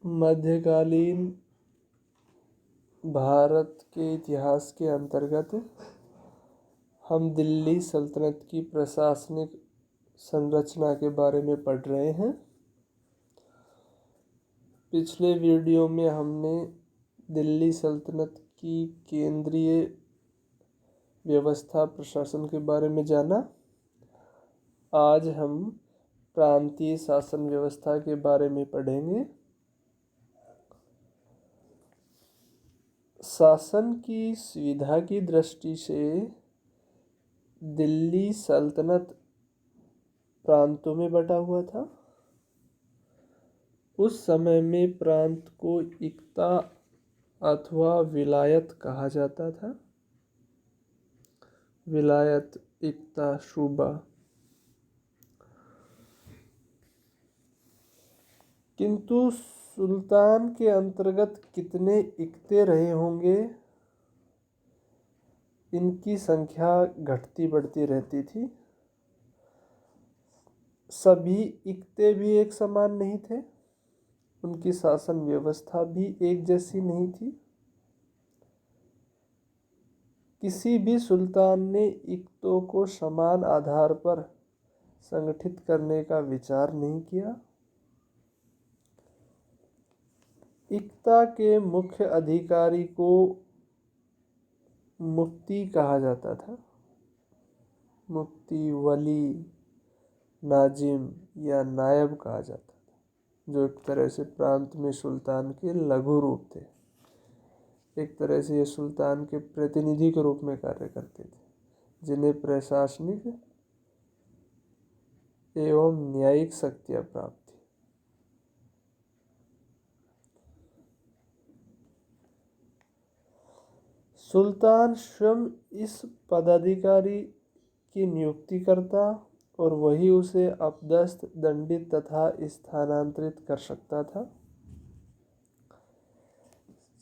मध्यकालीन भारत के इतिहास के अंतर्गत हम दिल्ली सल्तनत की प्रशासनिक संरचना के बारे में पढ़ रहे हैं। पिछले वीडियो में हमने दिल्ली सल्तनत की केंद्रीय व्यवस्था प्रशासन के बारे में जाना। आज हम प्रांतीय शासन व्यवस्था के बारे में पढ़ेंगे। शासन की सुविधा की दृष्टि से दिल्ली सल्तनत प्रांतों में बटा हुआ था। उस समय में प्रांत को इक्ता अथवा विलायत कहा जाता था। विलायत, इक्ता, सूबा। किंतु सुल्तान के अंतर्गत कितने इक्ते रहे होंगे, इनकी संख्या घटती बढ़ती रहती थी। सभी इक्ते भी एक समान नहीं थे, उनकी शासन व्यवस्था भी एक जैसी नहीं थी। किसी भी सुल्तान ने इक्तों को समान आधार पर संगठित करने का विचार नहीं किया। इक्ता के मुख्य अधिकारी को मुफ्ती कहा जाता था। मुफ्ती, वली, नाजिम या नायब कहा जाता था, जो एक तरह से प्रांत में सुल्तान के लघु रूप थे। एक तरह से ये सुल्तान के प्रतिनिधि के रूप में कार्य करते थे, जिन्हें प्रशासनिक एवं न्यायिक शक्तियां प्राप्त थी। सुल्तान स्वयं इस पदाधिकारी की नियुक्ति करता और वही उसे अपदस्थ, दंडित तथा स्थानांतरित कर सकता था।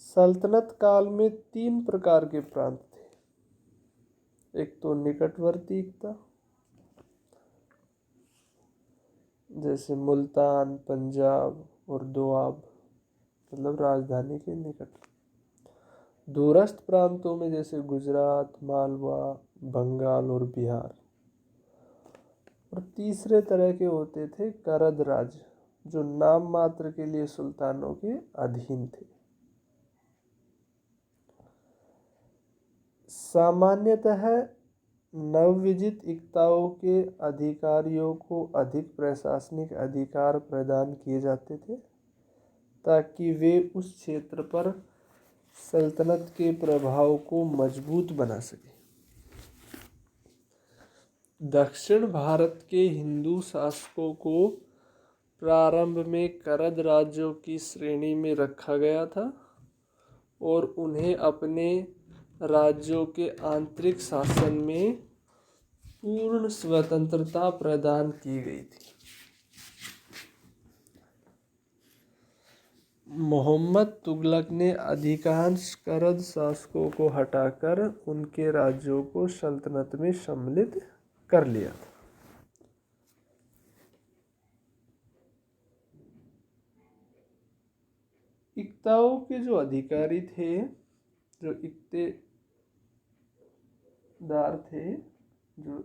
सल्तनत काल में 3 प्रकार के प्रांत थे। एक तो निकटवर्ती इक्ता, जैसे मुल्तान, पंजाब और दोआब, मतलब राजधानी के निकट। दूरस्थ प्रांतों में जैसे गुजरात, मालवा, बंगाल और बिहार। और तीसरे तरह के होते थे करद राज, जो नाम मात्र के लिए सुल्तानों के अधीन थे। सामान्यतः नवविजित इक्ताओं के अधिकारियों को अधिक प्रशासनिक अधिकार प्रदान किए जाते थे, ताकि वे उस क्षेत्र पर सल्तनत के प्रभाव को मजबूत बना सके। दक्षिण भारत के हिंदू शासकों को प्रारंभ में करद राज्यों की श्रेणी में रखा गया था और उन्हें अपने राज्यों के आंतरिक शासन में पूर्ण स्वतंत्रता प्रदान की गई थी। मोहम्मद तुगलक ने अधिकांश करद शासकों को हटाकर उनके राज्यों को सल्तनत में सम्मिलित कर लिया था। इक्ताओं के जो अधिकारी थे, जो इक्तेदार थे, जो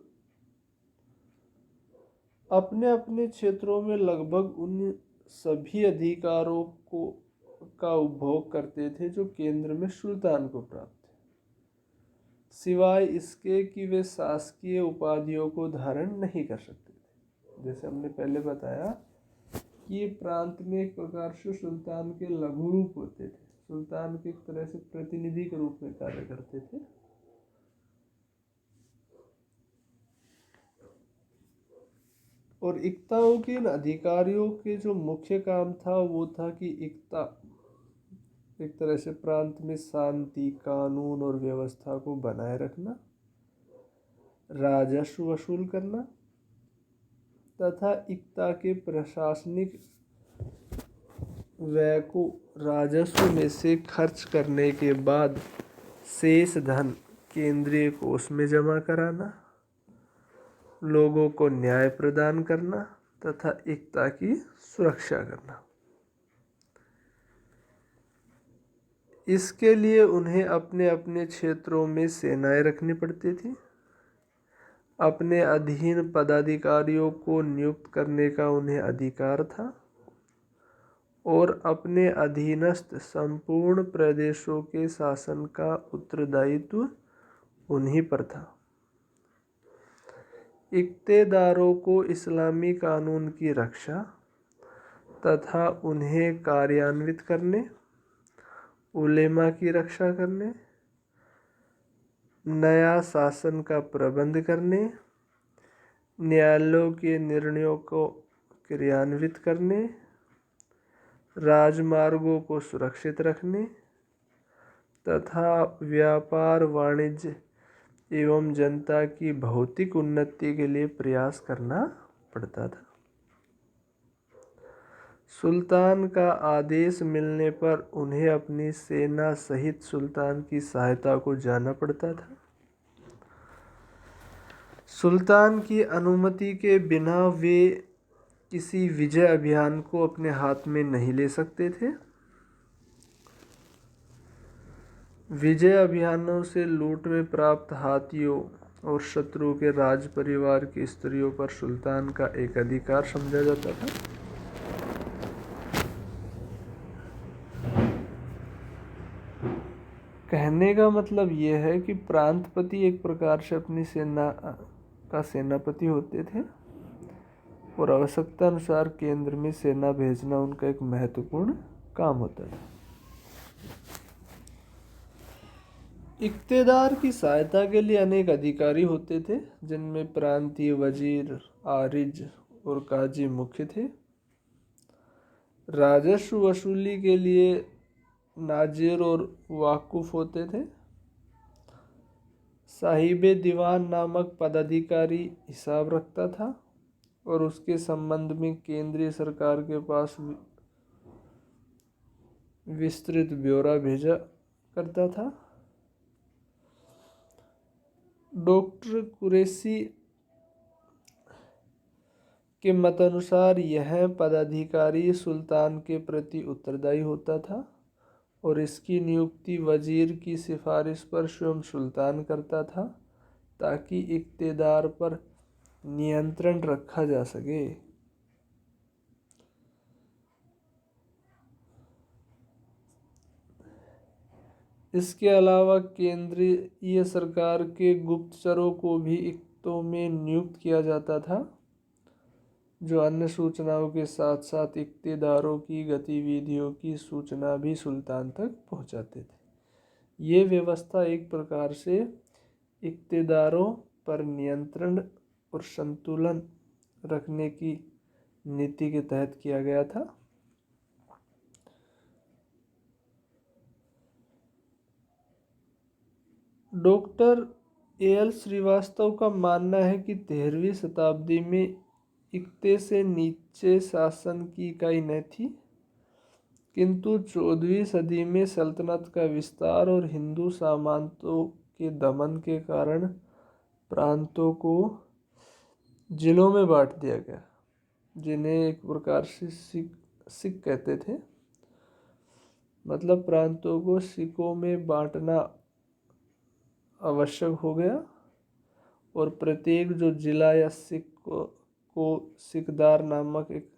अपने अपने क्षेत्रों में लगभग उन सभी अधिकारों को का उपभोग करते थे जो केंद्र में सुल्तान को प्राप्त थे, सिवाय इसके कि वे शासकीय उपाधियों को धारण नहीं कर सकते थे। जैसे हमने पहले बताया कि ये प्रांत में एक प्रकार से सुल्तान के लघु रूप होते थे, सुल्तान के एक तरह से प्रतिनिधि के रूप में कार्य करते थे। और इक्ताओं के अधिकारियों के जो मुख्य काम था वो था कि इक्ता एक तरह से प्रांत में शांति, कानून और व्यवस्था को बनाए रखना, राजस्व वसूल करना तथा इक्ता के प्रशासनिक व्यय को राजस्व में से खर्च करने के बाद शेष धन केंद्रीय कोष में जमा कराना, लोगों को न्याय प्रदान करना तथा इक्ता की सुरक्षा करना। इसके लिए उन्हें अपने अपने क्षेत्रों में सेनाएं रखनी पड़ती थी। अपने अधीन पदाधिकारियों को नियुक्त करने का उन्हें अधिकार था और अपने अधीनस्थ संपूर्ण प्रदेशों के शासन का उत्तरदायित्व उन्हीं पर था। इक्तेदारों को इस्लामी कानून की रक्षा तथा उन्हें कार्यान्वित करने, उलेमा की रक्षा करने, नया शासन का प्रबंध करने, न्यायालयों के निर्णयों को क्रियान्वित करने, राजमार्गों को सुरक्षित रखने तथा व्यापार, वाणिज्य एवं जनता की भौतिक उन्नति के लिए प्रयास करना पड़ता था। सुल्तान का आदेश मिलने पर उन्हें अपनी सेना सहित सुल्तान की सहायता को जाना पड़ता था। सुल्तान की अनुमति के बिना वे किसी विजय अभियान को अपने हाथ में नहीं ले सकते थे। विजय अभियानों से लूट में प्राप्त हाथियों और शत्रु के राज परिवार की स्त्रियों पर सुल्तान का एक अधिकार समझा जाता था। कहने का मतलब यह है कि प्रांतपति एक प्रकार से अपनी सेना का सेनापति होते थे और आवश्यकता अनुसार केंद्र में सेना भेजना उनका एक महत्वपूर्ण काम होता था। इक्तेदार की सहायता के लिए अनेक अधिकारी होते थे, जिनमें प्रांतीय वजीर, आरिज और काजी मुख्य थे। राजस्व वसूली के लिए नाजिर और वाकुफ होते थे। साहिबे दीवान नामक पदाधिकारी हिसाब रखता था और उसके संबंध में केंद्रीय सरकार के पास विस्तृत ब्यौरा भेजा करता था। डॉक्टर कुरैशी के मतानुसार यह पदाधिकारी सुल्तान के प्रति उत्तरदायी होता था और इसकी नियुक्ति वजीर की सिफारिश पर स्वयं सुल्तान करता था ताकि इक्तेदार पर नियंत्रण रखा जा सके। इसके अलावा केंद्रीय सरकार के गुप्तचरों को भी इक्तों में नियुक्त किया जाता था, जो अन्य सूचनाओं के साथ साथ इक्तेदारों की गतिविधियों की सूचना भी सुल्तान तक पहुंचाते थे। ये व्यवस्था एक प्रकार से इक्तेदारों पर नियंत्रण और संतुलन रखने की नीति के तहत किया गया था। Doctor AL. श्रीवास्तव का मानना है कि 13वीं शताब्दी में इक्ते से नीचे शासन की इकाई न थी, किंतु 14वीं सदी में सल्तनत का विस्तार और हिंदू सामंतों के दमन के कारण प्रांतों को जिलों में बांट दिया गया, जिन्हें एक प्रकार से सिक कहते थे। मतलब प्रांतों को सिकों में बांटना आवश्यक हो गया और प्रत्येक जो जिला या सिक को सिकदार नामक एक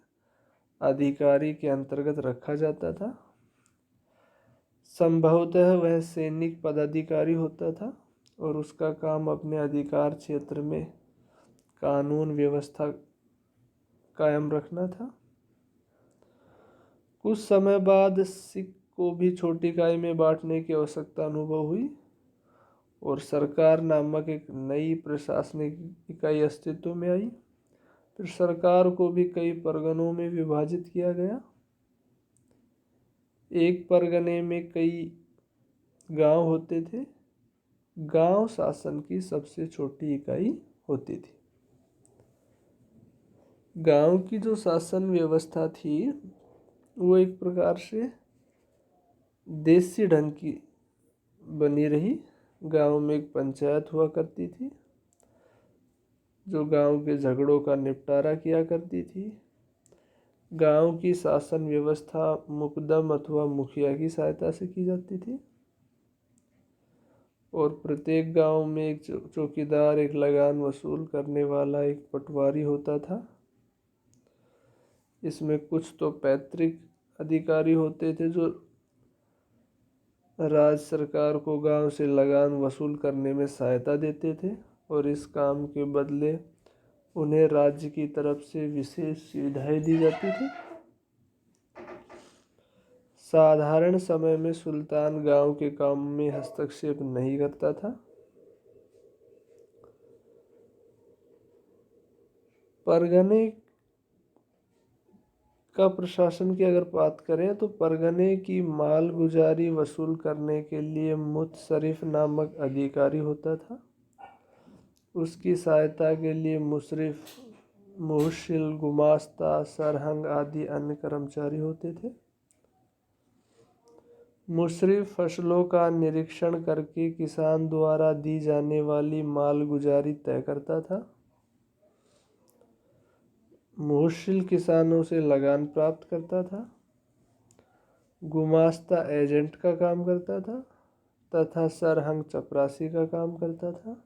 अधिकारी के अंतर्गत रखा जाता था। संभवतः वह सैनिक पदाधिकारी होता था और उसका काम अपने अधिकार क्षेत्र में कानून व्यवस्था कायम रखना था। कुछ समय बाद सिख को भी छोटी इकाई में बांटने की आवश्यकता अनुभव हुई और सरकार नामक एक नई प्रशासनिक इकाई अस्तित्व में आई। फिर सरकार को भी कई परगनों में विभाजित किया गया। एक परगने में कई गांव होते थे। गांव शासन की सबसे छोटी इकाई होती थी। गांव की जो शासन व्यवस्था थी वो एक प्रकार से देसी ढंग की बनी रही। गांव में एक पंचायत हुआ करती थी जो गांव के झगड़ों का निपटारा किया करती थी। गांव की शासन व्यवस्था मुकदम अथवा मुखिया की सहायता से की जाती थी और प्रत्येक गांव में एक चौकीदार, एक लगान वसूल करने वाला, एक पटवारी होता था। इसमें कुछ तो पैतृक अधिकारी होते थे जो राज्य सरकार को गांव से लगान वसूल करने में सहायता देते थे और इस काम के बदले उन्हें राज्य की तरफ से विशेष सुविधाएं दी जाती थी। साधारण समय में सुल्तान गांव के काम में हस्तक्षेप नहीं करता था। परगने का प्रशासन की अगर बात करें तो परगने की मालगुजारी वसूल करने के लिए मुतशरीफ नामक अधिकारी होता था। उसकी सहायता के लिए मुशरिफ, मुहसिल, गुमास्ता, सरहंग आदि अन्य कर्मचारी होते थे। मुशरिफ फसलों का निरीक्षण करके किसान द्वारा दी जाने वाली मालगुजारी तय करता था। मुहसिल किसानों से लगान प्राप्त करता था। गुमास्ता एजेंट का काम करता था तथा सरहंग चपरासी का काम करता था।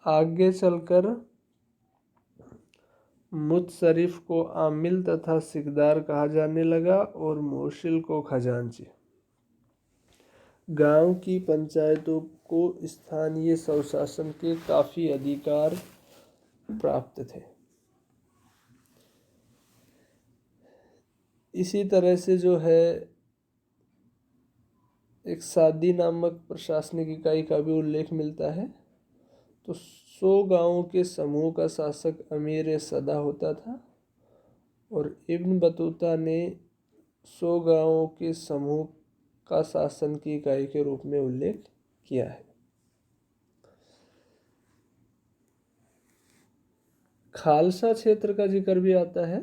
आगे चलकर मुतशरीफ को आमिल तथा सिकदार कहा जाने लगा और मुहसिल को खजांची। गांव की पंचायतों को स्थानीय स्वशासन के काफ़ी अधिकार प्राप्त थे। इसी तरह से जो है एक सादी नामक प्रशासनिक इकाई का भी उल्लेख मिलता है। तो 100 गांवों के समूह का शासक अमीर सदा होता था और इब्न बतूता ने 100 गांवों के समूह का शासन की इकाई के रूप में उल्लेख किया है। खालसा क्षेत्र का जिक्र भी आता है।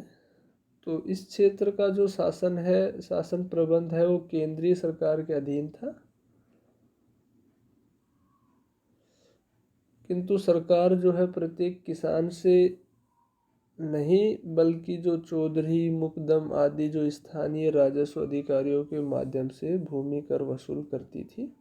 तो इस क्षेत्र का जो शासन है, शासन प्रबंध है, वो केंद्रीय सरकार के अधीन था, किंतु सरकार जो है प्रत्येक किसान से नहीं बल्कि जो चौधरी, मुकदम आदि जो स्थानीय राजस्व अधिकारियों के माध्यम से भूमि कर वसूल करती थी।